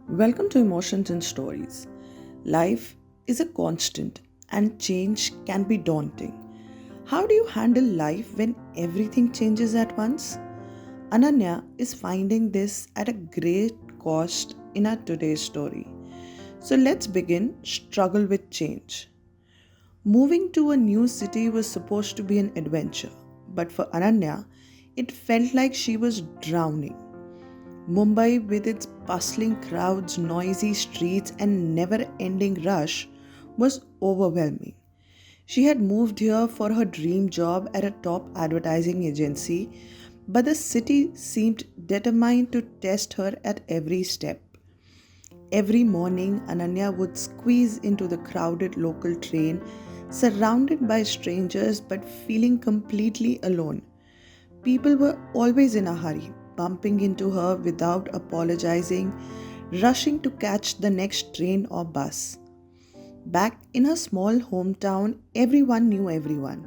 Welcome to Emotions and Stories. Life is a constant and change can be daunting. How do you handle life when everything changes at once? Ananya is finding this at a great cost in our today's story. So let's begin struggle with change. Moving to a new city was supposed to be an adventure, but for Ananya, it felt like she was drowning. Mumbai, with its bustling crowds, noisy streets, and never ending rush, was overwhelming. She had moved here for her dream job at a top advertising agency, but the city seemed determined to test her at every step. Every morning, Ananya would squeeze into the crowded local train, surrounded by strangers but feeling completely alone. People were always in a hurry, bumping into her without apologizing, rushing to catch the next train or bus. Back in her small hometown, everyone knew everyone.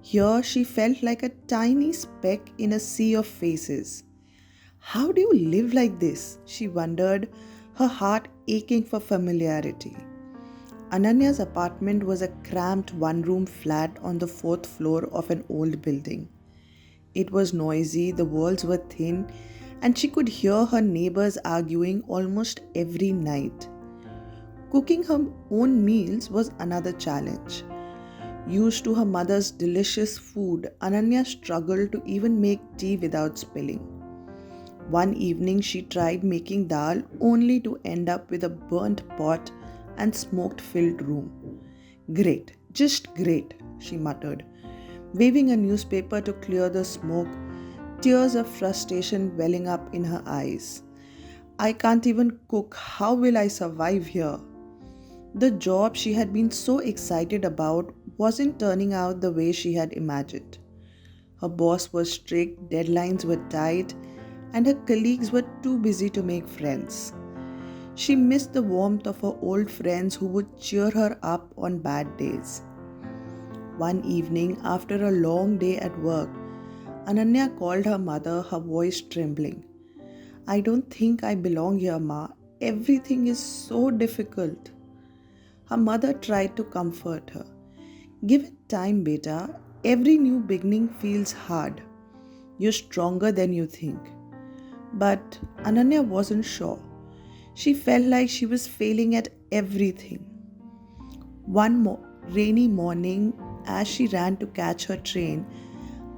Here, she felt like a tiny speck in a sea of faces. How do you live like this? She wondered, her heart aching for familiarity. Ananya's apartment was a cramped one room flat on the fourth floor of an old building. It was noisy, the walls were thin, and she could hear her neighbors arguing almost every night. Cooking her own meals was another challenge. Used to her mother's delicious food, Ananya struggled to even make tea without spilling. One evening, she tried making dal only to end up with a burnt pot and smoke filled room. Great, just great, she muttered, waving a newspaper to clear the smoke, tears of frustration welling up in her eyes. I can't even cook. How will I survive here? The job she had been so excited about wasn't turning out the way she had imagined. Her boss was strict, deadlines were tight, and her colleagues were too busy to make friends. She missed the warmth of her old friends who would cheer her up on bad days. One evening, after a long day at work, Ananya called her mother, her voice trembling. I don't think I belong here, Ma. Everything is so difficult. Her mother tried to comfort her. Give it time, beta. Every new beginning feels hard. You're stronger than you think. But Ananya wasn't sure. She felt like she was failing at everything. Rainy morning, as she ran to catch her train,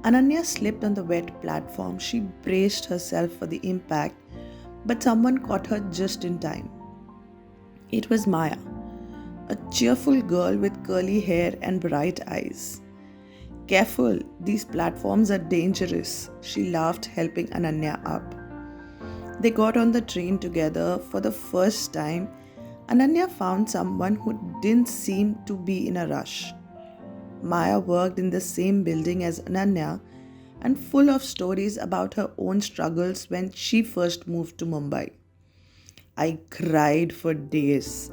Ananya slipped on the wet platform. She braced herself for the impact, but someone caught her just in time. It was Maya, a cheerful girl with curly hair and bright eyes. Careful, these platforms are dangerous, she laughed, helping Ananya up. They got on the train together for the first time. Ananya found someone who didn't seem to be in a rush. Maya worked in the same building as Ananya and full of stories about her own struggles when she first moved to Mumbai. I cried for days,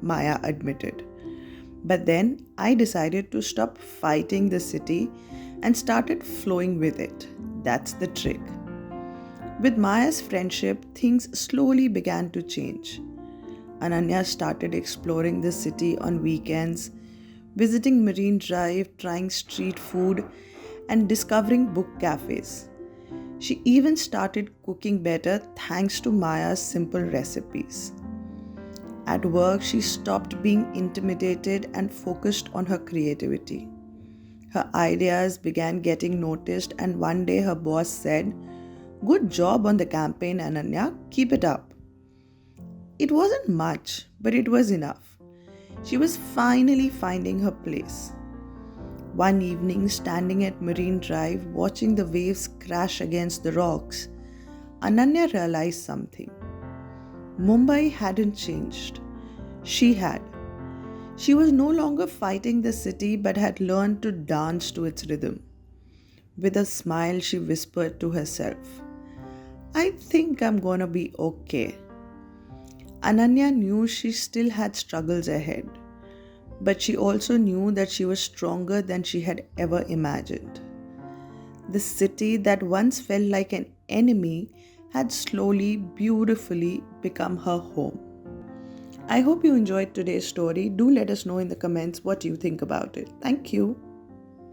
Maya admitted. But then I decided to stop fighting the city and started flowing with it. That's the trick. With Maya's friendship, things slowly began to change. Ananya started exploring the city on weekends, visiting Marine Drive, trying street food, and discovering book cafes. She even started cooking better thanks to Maya's simple recipes. At work, she stopped being intimidated and focused on her creativity. Her ideas began getting noticed, and one day her boss said, Good job on the campaign, Ananya, keep it up. It wasn't much, but it was enough. She was finally finding her place. One evening, standing at Marine Drive, watching the waves crash against the rocks, Ananya realized something. Mumbai hadn't changed. She had. She was no longer fighting the city but had learned to dance to its rhythm. With a smile, she whispered to herself, I think I'm gonna be okay. Ananya knew she still had struggles ahead, but she also knew that she was stronger than she had ever imagined. The city that once felt like an enemy had slowly, beautifully become her home. I hope you enjoyed today's story. Do let us know in the comments what you think about it. Thank you.